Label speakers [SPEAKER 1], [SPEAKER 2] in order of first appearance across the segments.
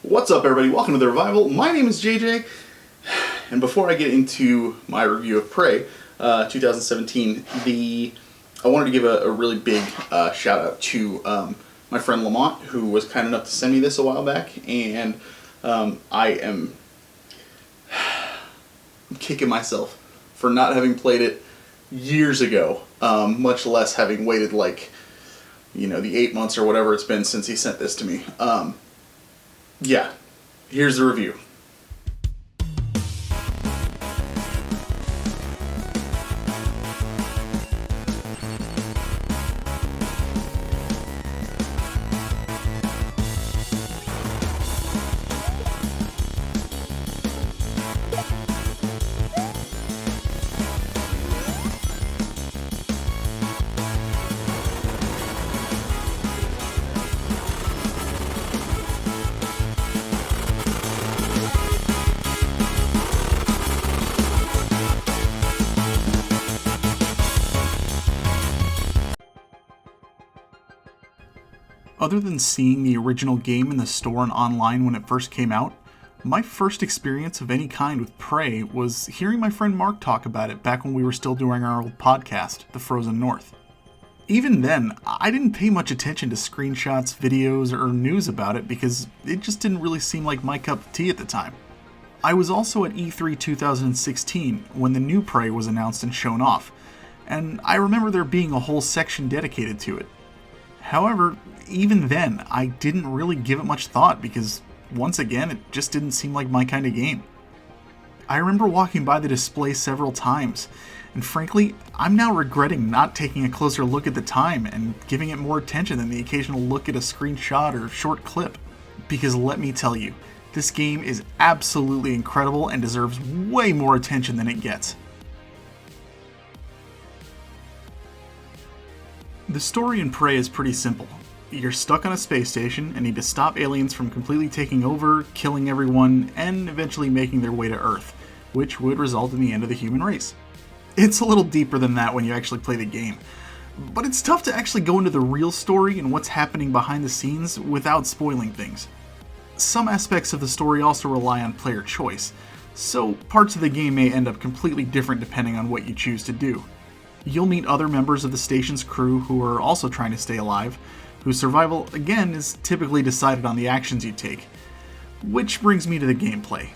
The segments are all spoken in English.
[SPEAKER 1] What's up, everybody? Welcome to The Revival. My name is JJ, and before I get into my review of Prey 2017, I wanted to give a really big shout out to my friend Lamont, who was kind enough to send me this a while back, and I am kicking myself for not having played it years ago, much less having waited the 8 months or whatever it's been since he sent this to me. Yeah, here's the review. Other than seeing the original game in the store and online when it first came out, my first experience of any kind with Prey was hearing my friend Mark talk about it back when we were still doing our old podcast, The Frozen North. Even then, I didn't pay much attention to screenshots, videos, or news about it because it just didn't really seem like my cup of tea at the time. I was also at E3 2016 when the new Prey was announced and shown off, and I remember there being a whole section dedicated to it. However, even then, I didn't really give it much thought because, once again, it just didn't seem like my kind of game. I remember walking by the display several times, and frankly, I'm now regretting not taking a closer look at the time and giving it more attention than the occasional look at a screenshot or short clip. Because let me tell you, this game is absolutely incredible and deserves way more attention than it gets. The story in Prey is pretty simple. You're stuck on a space station and need to stop aliens from completely taking over, killing everyone, and eventually making their way to Earth, which would result in the end of the human race. It's a little deeper than that when you actually play the game, but it's tough to actually go into the real story and what's happening behind the scenes without spoiling things. Some aspects of the story also rely on player choice, so parts of the game may end up completely different depending on what you choose to do. You'll meet other members of the station's crew who are also trying to stay alive, whose survival, again, is typically decided on the actions you take. Which brings me to the gameplay.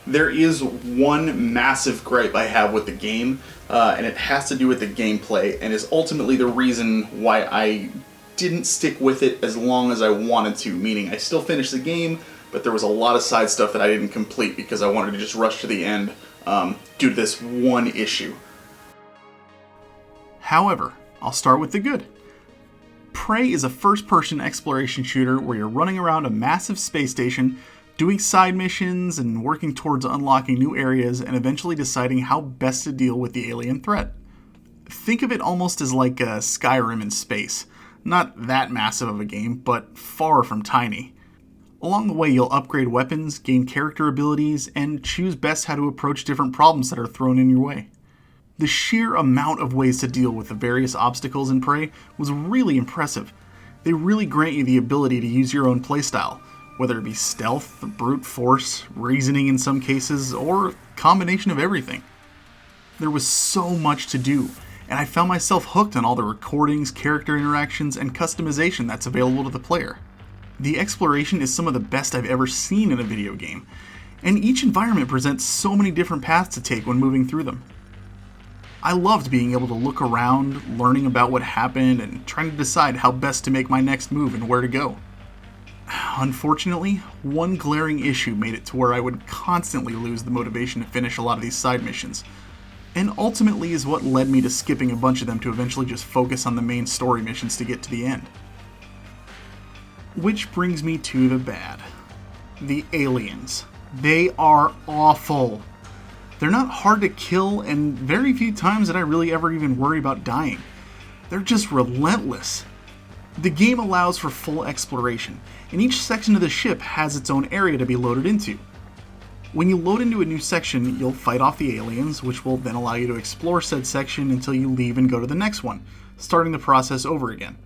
[SPEAKER 1] There is one massive gripe I have with the game, and it has to do with the gameplay, and is ultimately the reason why I didn't stick with it as long as I wanted to, meaning I still finished the game, but there was a lot of side stuff that I didn't complete because I wanted to just rush to the end due to this one issue. However, I'll start with the good. Prey is a first-person exploration shooter where you're running around a massive space station, doing side missions and working towards unlocking new areas and eventually deciding how best to deal with the alien threat. Think of it almost as like a Skyrim in space. Not that massive of a game, but far from tiny. Along the way, you'll upgrade weapons, gain character abilities, and choose best how to approach different problems that are thrown in your way. The sheer amount of ways to deal with the various obstacles in Prey was really impressive. They really grant you the ability to use your own playstyle, whether it be stealth, brute force, reasoning in some cases, or a combination of everything. There was so much to do, and I found myself hooked on all the recordings, character interactions, and customization that's available to the player. The exploration is some of the best I've ever seen in a video game, and each environment presents so many different paths to take when moving through them. I loved being able to look around, learning about what happened, and trying to decide how best to make my next move and where to go. Unfortunately, one glaring issue made it to where I would constantly lose the motivation to finish a lot of these side missions, and ultimately is what led me to skipping a bunch of them to eventually just focus on the main story missions to get to the end. Which brings me to the bad. The aliens. They are awful. They're not hard to kill, and very few times did I really ever even worry about dying. They're just relentless. The game allows for full exploration, and each section of the ship has its own area to be loaded into. When you load into a new section, you'll fight off the aliens, which will then allow you to explore said section until you leave and go to the next one, starting the process over again.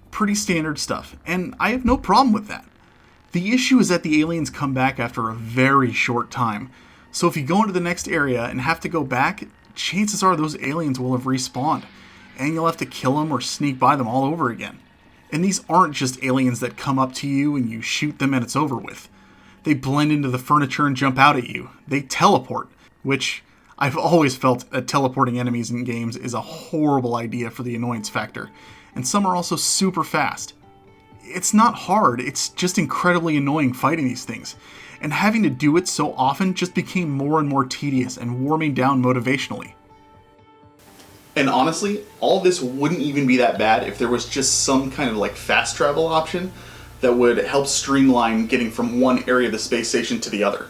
[SPEAKER 1] Pretty standard stuff, and I have no problem with that. The issue is that the aliens come back after a very short time, so if you go into the next area and have to go back, chances are those aliens will have respawned, and you'll have to kill them or sneak by them all over again. And these aren't just aliens that come up to you and you shoot them and it's over with. They blend into the furniture and jump out at you. They teleport, which I've always felt that teleporting enemies in games is a horrible idea for the annoyance factor, and some are also super fast. It's not hard, it's just incredibly annoying fighting these things, and having to do it so often just became more and more tedious and wore me down motivationally. And honestly, all this wouldn't even be that bad if there was just some kind of like fast travel option that would help streamline getting from one area of the space station to the other.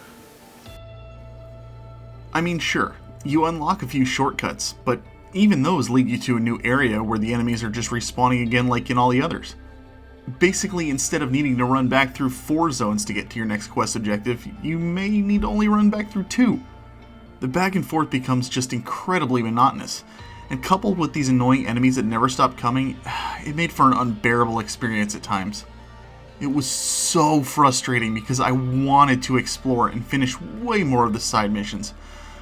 [SPEAKER 1] I mean, sure, you unlock a few shortcuts, but even those lead you to a new area where the enemies are just respawning again like in all the others. Basically, instead of needing to run back through 4 zones to get to your next quest objective, you may need to only run back through 2. The back and forth becomes just incredibly monotonous, and coupled with these annoying enemies that never stop coming, it made for an unbearable experience at times. It was so frustrating because I wanted to explore and finish way more of the side missions,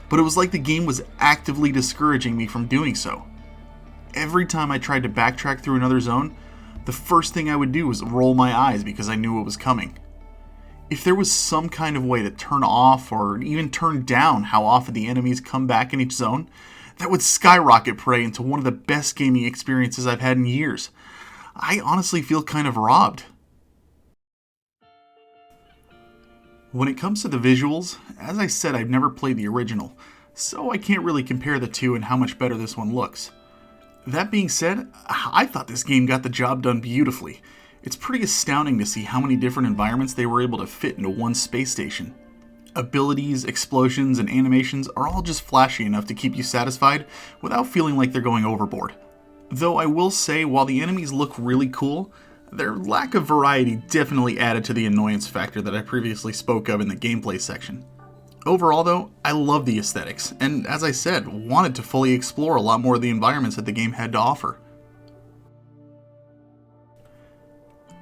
[SPEAKER 1] but it was like the game was actively discouraging me from doing so. Every time I tried to backtrack through another zone, the first thing I would do was roll my eyes because I knew it was coming. If there was some kind of way to turn off or even turn down how often the enemies come back in each zone, that would skyrocket Prey into one of the best gaming experiences I've had in years. I honestly feel kind of robbed. When it comes to the visuals, as I said, I've never played the original, so I can't really compare the two and how much better this one looks. That being said, I thought this game got the job done beautifully. It's pretty astounding to see how many different environments they were able to fit into one space station. Abilities, explosions, and animations are all just flashy enough to keep you satisfied without feeling like they're going overboard. Though I will say, while the enemies look really cool, their lack of variety definitely added to the annoyance factor that I previously spoke of in the gameplay section. Overall though, I love the aesthetics, and as I said, wanted to fully explore a lot more of the environments that the game had to offer.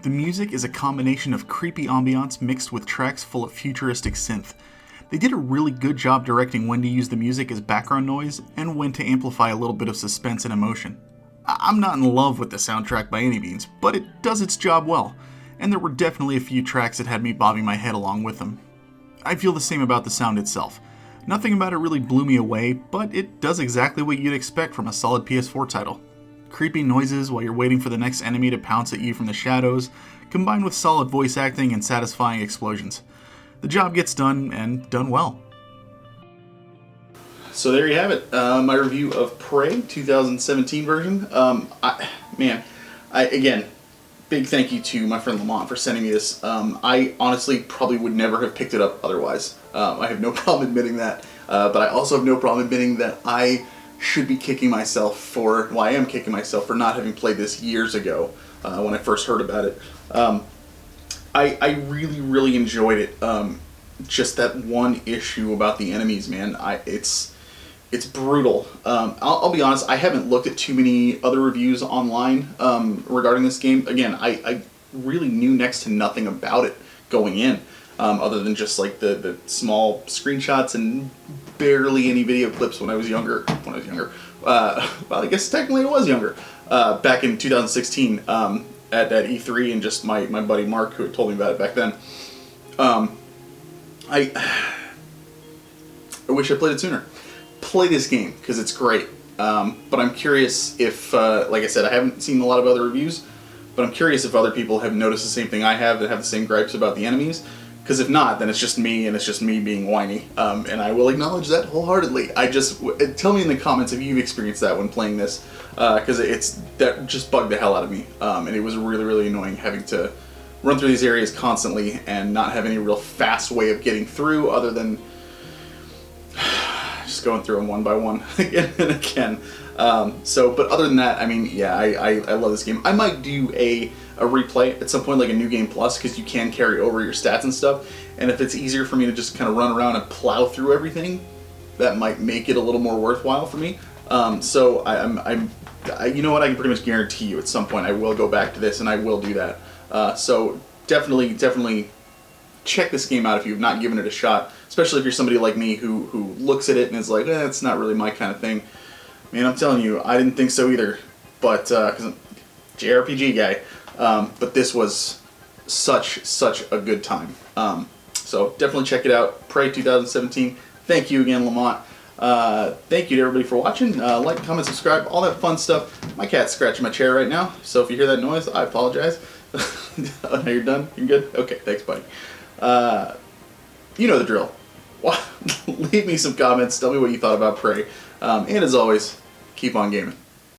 [SPEAKER 1] The music is a combination of creepy ambiance mixed with tracks full of futuristic synth. They did a really good job directing when to use the music as background noise and when to amplify a little bit of suspense and emotion. I'm not in love with the soundtrack by any means, but it does its job well, and there were definitely a few tracks that had me bobbing my head along with them. I feel the same about the sound itself. Nothing about it really blew me away, but it does exactly what you'd expect from a solid PS4 title. Creepy noises while you're waiting for the next enemy to pounce at you from the shadows, combined with solid voice acting and satisfying explosions. The job gets done, and done well. So there you have it, my review of Prey 2017 version. Again, big thank you to my friend Lamont for sending me this. I honestly probably would never have picked it up otherwise. I have no problem admitting that, but I also have no problem admitting that I should be kicking myself for, well, I am kicking myself for not having played this years ago when I first heard about it. I really, really enjoyed it. Just that one issue about the enemies, man, it's brutal. I'll be honest, I haven't looked at too many other reviews online regarding this game. Again, I really knew next to nothing about it going in, other than just like the small screenshots and barely any video clips when I was younger. Well, I guess technically I was younger. Back in 2016 at E3, and just my buddy Mark who had told me about it back then. I wish I played it sooner. Play this game because it's great, but I'm curious if, like I said, I haven't seen a lot of other reviews, but I'm curious if other people have noticed the same thing I have, that have the same gripes about the enemies, because if not, then it's just me, and it's just me being whiny, and I will acknowledge that wholeheartedly. Tell me in the comments if you've experienced that when playing this, because that just bugged the hell out of me, and it was really, really annoying having to run through these areas constantly and not have any real fast way of getting through other than just going through them one by one again and again. But other than that, I mean, yeah, I love this game. I might do a replay at some point, like a New Game Plus, because you can carry over your stats and stuff. And if it's easier for me to just kind of run around and plow through everything, that might make it a little more worthwhile for me. So you know what? I can pretty much guarantee you at some point I will go back to this and I will do that. So definitely check this game out if you've not given it a shot, especially if you're somebody like me who looks at it and is like, it's not really my kind of thing. Man, I'm telling you, I didn't think so either, but, because I'm a JRPG guy, but this was such a good time. So definitely check it out, Prey 2017. Thank you again, Lamont. Thank you to everybody for watching. Like, comment, subscribe, all that fun stuff. My cat's scratching my chair right now, so if you hear that noise, I apologize. Oh, now you're done? You're good? Okay, thanks, buddy. You know the drill. Leave me some comments. Tell me what you thought about Prey. And as always, keep on gaming.